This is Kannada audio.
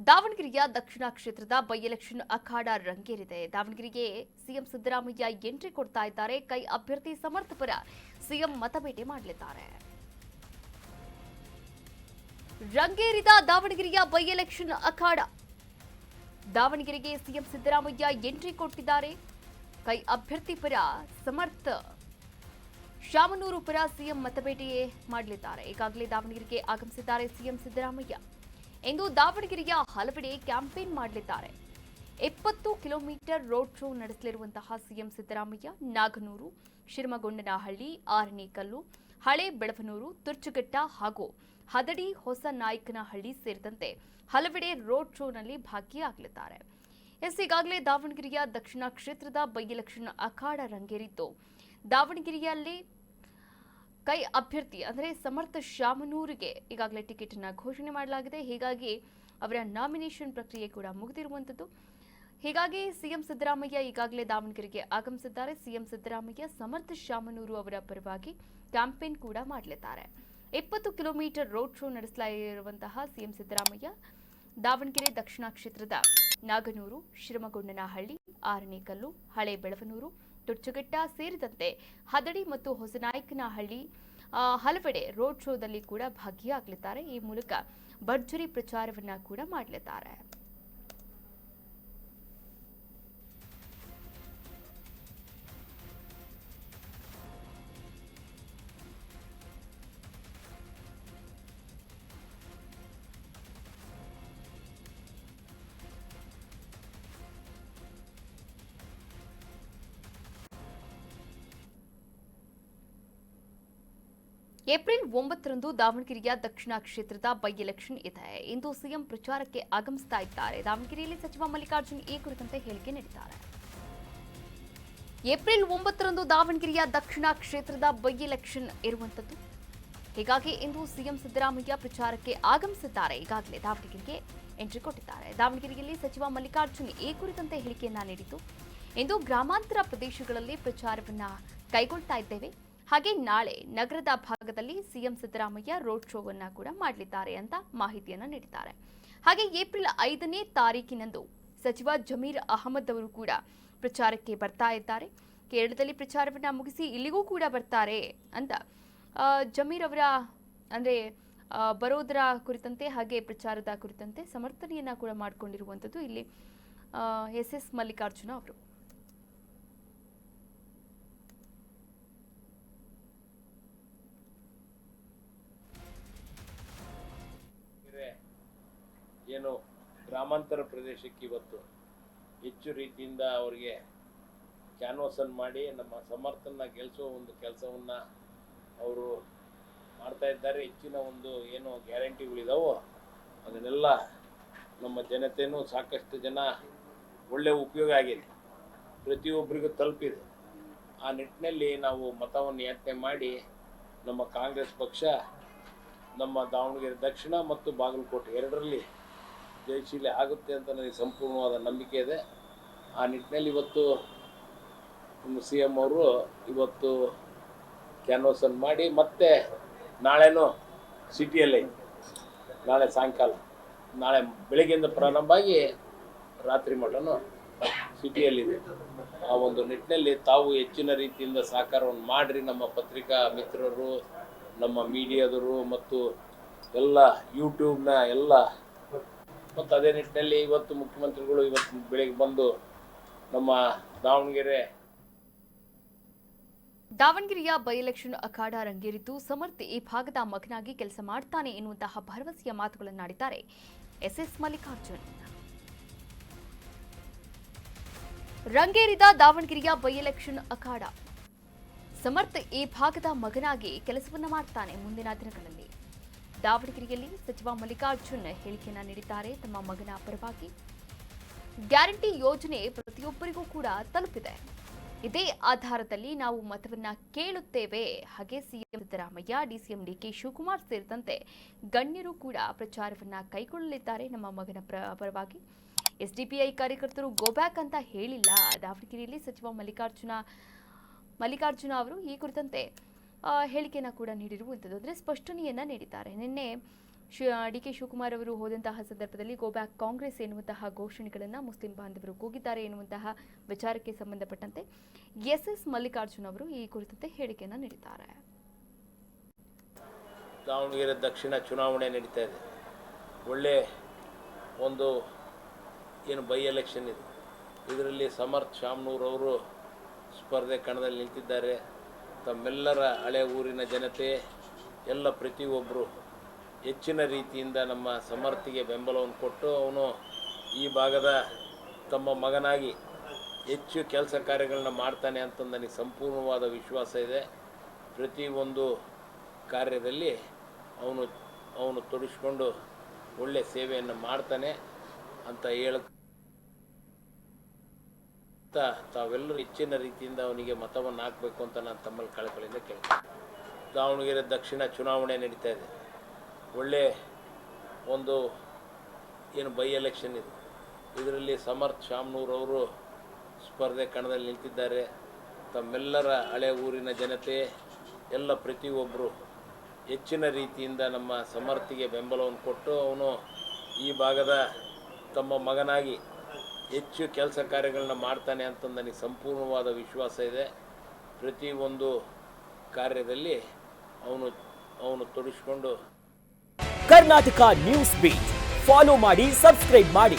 ದಾವಣಗೆರೆಯ ದಕ್ಷಿಣ ಕ್ಷೇತ್ರದ ಬೈ ಎಲೆಕ್ಷನ್ ಅಖಾಡ ರಂಗೇರಿದೆ. ದಾವಣಗೆರೆಗೆ ಸಿಎಂ ಸಿದ್ದರಾಮಯ್ಯ ಎಂಟ್ರಿ ಕೊಡ್ತಾ ಇದ್ದಾರೆ. ಕೈ ಅಭ್ಯರ್ಥಿ ಸಮರ್ಥ ಪರ ಸಿಎಂ ಮತಬೇಟೆ ಮಾಡಲಿದ್ದಾರೆ. ರಂಗೇರಿದ ದಾವಣಗೆರೆಯ ಬೈ ಎಲೆಕ್ಷನ್ ಅಖಾಡ. ದಾವಣಗೆರೆಗೆ ಸಿಎಂ ಸಿದ್ದರಾಮಯ್ಯ ಎಂಟ್ರಿ ಕೊಟ್ಟಿದ್ದಾರೆ. ಕೈ ಅಭ್ಯರ್ಥಿ ಪರ ಸಮರ್ಥ, ಶಾಮನೂರು ಪರ ಸಿಎಂ ಮತಬೇಟೆ ಮಾಡಲಿದ್ದಾರೆ. ಈಗಾಗಲೇ ದಾವಣಗೆರೆಗೆ ಆಗಮಿಸಿದ್ದಾರೆ ಸಿಎಂ ಸಿದ್ದರಾಮಯ್ಯ. ಇಂದು ದಾವಣಗೆರೆಯ ಹಲವೆಡೆ ಕ್ಯಾಂಪೇನ್ ಮಾಡಲಿದ್ದಾರೆ. 20 ಕಿಲೋಮೀಟರ್ ರೋಡ್ ಶೋ ನಡೆಸಲಿರುವಂತಹ ಸಿಎಂ ಸಿದ್ದರಾಮಯ್ಯ ನಾಗನೂರು, ಶಿರಮಗೊಂಡನಹಳ್ಳಿ, ಆರನೇಕಲ್ಲು, ಹಳೆ ಬೆಳವನೂರು, ತುರ್ಚುಘಟ್ಟ ಹಾಗೂ ಹದಡಿ, ಹೊಸ ನಾಯಕನಹಳ್ಳಿ ಸೇರಿದಂತೆ ಹಲವೆಡೆ ರೋಡ್ ಶೋನಲ್ಲಿ ಭಾಗಿಯಾಗಲಿದ್ದಾರೆ. ಈಗಾಗಲೇ ದಾವಣಗೆರೆಯ ದಕ್ಷಿಣ ಕ್ಷೇತ್ರದ ಬೈ ಎಲೆಕ್ಷನ್ ಅಖಾಡ ರಂಗೇರಿದ್ದು, ದಾವಣಗೆರೆಯಲ್ಲಿ ಕೈ ಅಭ್ಯರ್ಥಿ ಅಂದರೆ ಸಮರ್ಥ ಶಾಮನೂರಿಗೆ ಈಗಾಗಲೇ ಟಿಕೆಟ್ ಅನ್ನು ಘೋಷಣೆ ಮಾಡಲಾಗಿದೆ. ಹೀಗಾಗಿ ಅವರ ನಾಮಿನೇಷನ್ ಪ್ರಕ್ರಿಯೆ ಕೂಡ ಮುಗಿದಿರುವಂಥದ್ದು. ಹೀಗಾಗಿ ಸಿಎಂ ಸಿದ್ದರಾಮಯ್ಯ ಈಗಾಗಲೇ ದಾವಣಗೆರೆಗೆ ಆಗಮಿಸಿದ್ದಾರೆ. ಸಿಎಂ ಸಿದ್ದರಾಮಯ್ಯ ಸಮರ್ಥ ಶಾಮನೂರು ಅವರ ಪರವಾಗಿ ಕ್ಯಾಂಪೇನ್ ಕೂಡ ಮಾಡಲಿದ್ದಾರೆ. 20 ಕಿಲೋಮೀಟರ್ ರೋಡ್ ಶೋ ನಡೆಸಲಾಗಿರುವಂತಹ ಸಿಎಂ ಸಿದ್ದರಾಮಯ್ಯ ದಾವಣಗೆರೆ ದಕ್ಷಿಣ ಕ್ಷೇತ್ರದ ನಾಗನೂರು, ಶಿರಮಗೊಂಡನಹಳ್ಳಿ, ಆರನೇಕಲ್ಲು, ಹಳೆ ಬೆಳವನೂರು, ತುರ್ಚುಘಟ್ಟ ಸೇರಿದಂತೆ ಹದಡಿ ಮತ್ತು ಹೊಸನಾಯಕನಹಳ್ಳಿ ಹಲವೆಡೆ ರೋಡ್ ಶೋದಲ್ಲಿ ಕೂಡ ಭಾಗಿಯಾಗಲಿದ್ದಾರೆ. ಈ ಮೂಲಕ ಭರ್ಜರಿ ಪ್ರಚಾರವನ್ನ ಕೂಡ ಮಾಡಲಿದ್ದಾರೆ. ಏಪ್ರಿಲ್ 9ರಂದು ದಾವಣಗೆರೆಯ ದಕ್ಷಿಣ ಕ್ಷೇತ್ರದ ಬೈ ಎಲೆಕ್ಷನ್ ಇದೆ. ಇಂದು ಸಿಎಂ ಪ್ರಚಾರಕ್ಕೆ ಆಗಮಿಸ್ತಾ ಇದ್ದಾರೆ. ದಾವಣಗೆರೆಯಲ್ಲಿ ಸಚಿವ ಮಲ್ಲಿಕಾರ್ಜುನ್ ಈ ಕುರಿತಂತೆ ಹೇಳಿಕೆ ನೀಡಿದ್ದಾರೆ. ಏಪ್ರಿಲ್ 9ರಂದು ದಾವಣಗೆರೆಯ ದಕ್ಷಿಣ ಕ್ಷೇತ್ರದ ಬೈ ಎಲೆಕ್ಷನ್ ಇರುವಂತದ್ದು. ಹೀಗಾಗಿ ಇಂದು ಸಿಎಂ ಸಿದ್ದರಾಮಯ್ಯ ಪ್ರಚಾರಕ್ಕೆ ಆಗಮಿಸಿದ್ದಾರೆ. ಈಗಾಗಲೇ ದಾವಣಗೆರೆಗೆ ಎಂಟ್ರಿ ಕೊಟ್ಟಿದ್ದಾರೆ. ದಾವಣಗೆರೆಯಲ್ಲಿ ಸಚಿವ ಮಲ್ಲಿಕಾರ್ಜುನ್ ಈ ಕುರಿತಂತೆ ಹೇಳಿಕೆಯನ್ನ ನೀಡಿದ್ದು, ಇಂದು ಗ್ರಾಮಾಂತರ ಪ್ರದೇಶಗಳಲ್ಲಿ ಪ್ರಚಾರವನ್ನ ಕೈಗೊಳ್ತಾ ಇದ್ದೇವೆ. ಹಾಗೆ ನಾಳೆ ನಗರದ ಭಾಗದಲ್ಲಿ ಸಿಎಂ ಸಿದ್ದರಾಮಯ್ಯ ರೋಡ್ ಶೋವನ್ನ ಕೂಡ ಮಾಡಲಿದ್ದಾರೆ ಅಂತ ಮಾಹಿತಿಯನ್ನ ನೀಡಿದ್ದಾರೆ. ಹಾಗೆ ಏಪ್ರಿಲ್ 5ನೇ ತಾರೀಕಿನಂದು ಸಚಿವ ಜಮೀರ್ ಅಹಮದ್ ಅವರು ಕೂಡ ಪ್ರಚಾರಕ್ಕೆ ಬರ್ತಾ ಇದ್ದಾರೆ. ಕೇರಳದಲ್ಲಿ ಪ್ರಚಾರವನ್ನ ಮುಗಿಸಿ ಇಲ್ಲಿಗೂ ಕೂಡ ಬರ್ತಾರೆ ಅಂತ ಜಮೀರ್ ಅವರ ಅಂದ್ರೆ ಬರೋದರ ಕುರಿತಂತೆ ಹಾಗೆ ಪ್ರಚಾರದ ಕುರಿತಂತೆ ಸಮರ್ಥನೆಯನ್ನ ಕೂಡ ಮಾಡಿಕೊಂಡಿರುವಂಥದ್ದು ಇಲ್ಲಿ ಎಸ್ ಮಲ್ಲಿಕಾರ್ಜುನ ಅವರು. ಏನು ಗ್ರಾಮಾಂತರ ಪ್ರದೇಶಕ್ಕೆ ಇವತ್ತು ಹೆಚ್ಚು ರೀತಿಯಿಂದ ಅವರಿಗೆ ಕ್ಯಾನ್ವಾಸನ್ನು ಮಾಡಿ ನಮ್ಮ ಸಮರ್ಥನ ಗೆಲ್ಲಿಸೋ ಒಂದು ಕೆಲಸವನ್ನು ಅವರು ಮಾಡ್ತಾ ಇದ್ದಾರೆ. ಹೆಚ್ಚಿನ ಒಂದು ಏನು ಗ್ಯಾರಂಟಿಗಳಿದಾವೋ ಅದನ್ನೆಲ್ಲ ನಮ್ಮ ಜನತೆಯೂ ಸಾಕಷ್ಟು ಜನ ಒಳ್ಳೆಯ ಉಪಯೋಗ ಆಗಿದೆ, ಪ್ರತಿಯೊಬ್ಬರಿಗೂ ತಲುಪಿದೆ. ಆ ನಿಟ್ಟಿನಲ್ಲಿ ನಾವು ಮತವನ್ನು ಯಾಚನೆ ಮಾಡಿ ನಮ್ಮ ಕಾಂಗ್ರೆಸ್ ಪಕ್ಷ ನಮ್ಮ ದಾವಣಗೆರೆ ದಕ್ಷಿಣ ಮತ್ತು ಬಾಗಲಕೋಟೆ ಎರಡರಲ್ಲಿ ಜಯಶೀಲ ಆಗುತ್ತೆ ಅಂತ ನನಗೆ ಸಂಪೂರ್ಣವಾದ ನಂಬಿಕೆ ಇದೆ. ಆ ನಿಟ್ಟಿನಲ್ಲಿ ಇವತ್ತು ನಮ್ಮ ಸಿ ಎಂ ಅವರು ಇವತ್ತು ಕ್ಯಾನ್ವಾಸನ್ನು ಮಾಡಿ ಮತ್ತೆ ನಾಳೆನೂ ಸಿಟಿಯಲ್ಲೇ ನಾಳೆ ಸಾಯಂಕಾಲ ನಾಳೆ ಬೆಳಗ್ಗೆಯಿಂದ ಪ್ರಾರಂಭ ಆಗಿ ರಾತ್ರಿ ಮಟನೂ ಸಿಟಿಯಲ್ಲಿದೆ. ಆ ಒಂದು ನಿಟ್ಟಿನಲ್ಲಿ ತಾವು ಹೆಚ್ಚಿನ ರೀತಿಯಿಂದ ಸಹಕಾರವನ್ನು ಮಾಡಿರಿ. ನಮ್ಮ ಪತ್ರಿಕಾ ಮಿತ್ರರು, ನಮ್ಮ ಮೀಡಿಯಾದವರು ಮತ್ತು ಎಲ್ಲ ಯೂಟ್ಯೂಬ್ನ ಎಲ್ಲ ಮತ್ತು ಅದೇ ನಿಟ್ಟಿನಲ್ಲಿ ಇವತ್ತು ಮುಖ್ಯಮಂತ್ರಿಗಳು ಇವತ್ತು ಬೆಳಗ್ಗೆ ಬಂದು ನಮ್ಮ ದಾವಣಗೆರೆಯ ಬೈ ಎಲೆಕ್ಷನ್ ಅಖಾಡ ರಂಗೇರಿದ್ದು, ಸಮರ್ಥ ಈ ಭಾಗದ ಮಗನಾಗಿ ಕೆಲಸ ಮಾಡ್ತಾನೆ ಎನ್ನುವಂತಹ ಭರವಸೆಯ ಮಾತುಗಳನ್ನಾಡಿದ್ದಾರೆ ಎಸ್ ಮಲ್ಲಿಕಾರ್ಜುನ್. ರಂಗೇರಿದ ದಾವಣಗೆರೆಯ ಬೈ ಎಲೆಕ್ಷನ್ ಅಖಾಡ. ಸಮರ್ಥ ಈ ಭಾಗದ ಮಗನಾಗಿ ಕೆಲಸವನ್ನ ಮಾಡ್ತಾನೆ. ಮುಂದಿನ ದಿನಗಳಲ್ಲಿ ದಾವಣಗೆರೆಯಲ್ಲಿ ಸಚಿವ ಮಲ್ಲಿಕಾರ್ಜುನ್ ಹೇಳಿಕೆಯನ್ನ ನೀಡಿದ್ದಾರೆ. ತಮ್ಮ ಮಗನ ಪರವಾಗಿ ಗ್ಯಾರಂಟಿ ಯೋಜನೆ ಪ್ರತಿಯೊಬ್ಬರಿಗೂ ಕೂಡ ತಲುಪಿದೆ. ಇದೇ ಆಧಾರದಲ್ಲಿ ನಾವು ಮತವನ್ನ ಕೇಳುತ್ತೇವೆ. ಹಾಗೆ ಸಿಎಂ ಸಿದ್ದರಾಮಯ್ಯ, ಡಿಸಿಎಂ ಡಿಕೆ ಶಿವಕುಮಾರ್ ಸೇರಿದಂತೆ ಗಣ್ಯರು ಕೂಡ ಪ್ರಚಾರವನ್ನ ಕೈಗೊಳ್ಳಲಿದ್ದಾರೆ. ನಮ್ಮ ಮಗನ ಪರವಾಗಿ ಎಸ್ಡಿಪಿಐ ಕಾರ್ಯಕರ್ತರು ಗೋಬ್ಯಾಕ್ ಅಂತ ಹೇಳಿಲ್ಲ. ದಾವಣಗೆರೆಯಲ್ಲಿ ಸಚಿವ ಮಲ್ಲಿಕಾರ್ಜುನ ಅವರು ಈ ಕುರಿತಂತೆ ಹೇಳಿಕೆಯನ್ನು ಕೂಡ ನೀಡಿರುವಂಥದ್ದು. ಅಂದರೆ ಸ್ಪಷ್ಟನೆಯನ್ನ ನೀಡಿದ್ದಾರೆ. ನಿನ್ನೆ ಡಿ ಕೆ ಶಿವಕುಮಾರ್ ಅವರು ಹೋದಂತಹ ಸಂದರ್ಭದಲ್ಲಿ ಗೋ ಬ್ಯಾಕ್ ಕಾಂಗ್ರೆಸ್ ಎನ್ನುವಂತಹ ಘೋಷಣೆಗಳನ್ನು ಮುಸ್ಲಿಂ ಬಾಂಧವರು ಕೂಗಿದ್ದಾರೆ ಎನ್ನುವಂತಹ ವಿಚಾರಕ್ಕೆ ಸಂಬಂಧಪಟ್ಟಂತೆ ಎಸ್ ಮಲ್ಲಿಕಾರ್ಜುನ್ ಅವರು ಈ ಕುರಿತಂತೆ ಹೇಳಿಕೆಯನ್ನು ನೀಡಿದ್ದಾರೆ. ದಾವಣಗೆರೆ ದಕ್ಷಿಣ ಚುನಾವಣೆ ನಡೀತಾ ಇದೆ. ಒಳ್ಳೆ ಒಂದು ಏನು ಬೈ ಎಲೆಕ್ಷನ್ ಇದೆ. ಇದರಲ್ಲಿ ಸಮರ್ಥ್ ಶಾಮನೂರ್ ಅವರು ಸ್ಪರ್ಧೆ ಕಣದಲ್ಲಿ ನಿಂತಿದ್ದಾರೆ. ತಮ್ಮೆಲ್ಲರ ಹಳೆ ಊರಿನ ಜನತೆ ಎಲ್ಲ ಪ್ರತಿಯೊಬ್ಬರು ಹೆಚ್ಚಿನ ರೀತಿಯಿಂದ ನಮ್ಮ ಸಮರ್ಥಿಗೆ ಬೆಂಬಲವನ್ನು ಕೊಟ್ಟು ಅವನು ಈ ಭಾಗದ ತಮ್ಮ ಮಗನಾಗಿ ಹೆಚ್ಚು ಕೆಲಸ ಕಾರ್ಯಗಳನ್ನ ಮಾಡ್ತಾನೆ ಅಂತ ನನಗೆ ಸಂಪೂರ್ಣವಾದ ವಿಶ್ವಾಸ ಇದೆ. ಪ್ರತಿಯೊಂದು ಕಾರ್ಯದಲ್ಲಿ ಅವನು ತೊಡಗಿಸ್ಕೊಂಡು ಒಳ್ಳೆ ಸೇವೆಯನ್ನು ಮಾಡ್ತಾನೆ ಅಂತ ತಾವೆಲ್ಲರೂ ಹೆಚ್ಚಿನ ರೀತಿಯಿಂದ ಅವನಿಗೆ ಮತವನ್ನು ಹಾಕಬೇಕು ಅಂತ ನಾನು ತಮ್ಮಲ್ಲಿ ಕಳಕಳಿಯಿಂದ ಕೇಳ್ತೀನಿ. ದಾವಣಗೆರೆ ದಕ್ಷಿಣ ಚುನಾವಣೆ ನಡೀತಾ ಇದೆ. ಒಳ್ಳೆ ಒಂದು ಏನು ಬೈ ಎಲೆಕ್ಷನ್ ಇದೆ. ಇದರಲ್ಲಿ ಸಮರ್ಥ್ ಶಾಮನೂರ್ ಅವರು ಸ್ಪರ್ಧೆ ಕಣದಲ್ಲಿ ನಿಂತಿದ್ದಾರೆ. ತಮ್ಮೆಲ್ಲರ ಹಳೆ ಊರಿನ ಜನತೆ ಎಲ್ಲ ಪ್ರತಿಯೊಬ್ಬರು ಹೆಚ್ಚಿನ ರೀತಿಯಿಂದ ನಮ್ಮ ಸಮರ್ಥಿಗೆ ಬೆಂಬಲವನ್ನು ಕೊಟ್ಟು ಅವನು ಈ ಭಾಗದ ತಮ್ಮ ಮಗನಾಗಿ ಹೆಚ್ಚು ಕೆಲಸ ಕಾರ್ಯಗಳನ್ನ ಮಾಡ್ತಾನೆ ಅಂತ ನನಗೆ ಸಂಪೂರ್ಣವಾದ ವಿಶ್ವಾಸ ಇದೆ. ಪ್ರತಿಯೊಂದು ಕಾರ್ಯದಲ್ಲಿ ಅವನು ತೊಡಗಿಸ್ಕೊಂಡು ಕರ್ನಾಟಕ ನ್ಯೂಸ್ ಬೀಟ್ ಫಾಲೋ ಮಾಡಿ, ಸಬ್ಸ್ಕ್ರೈಬ್ ಮಾಡಿ.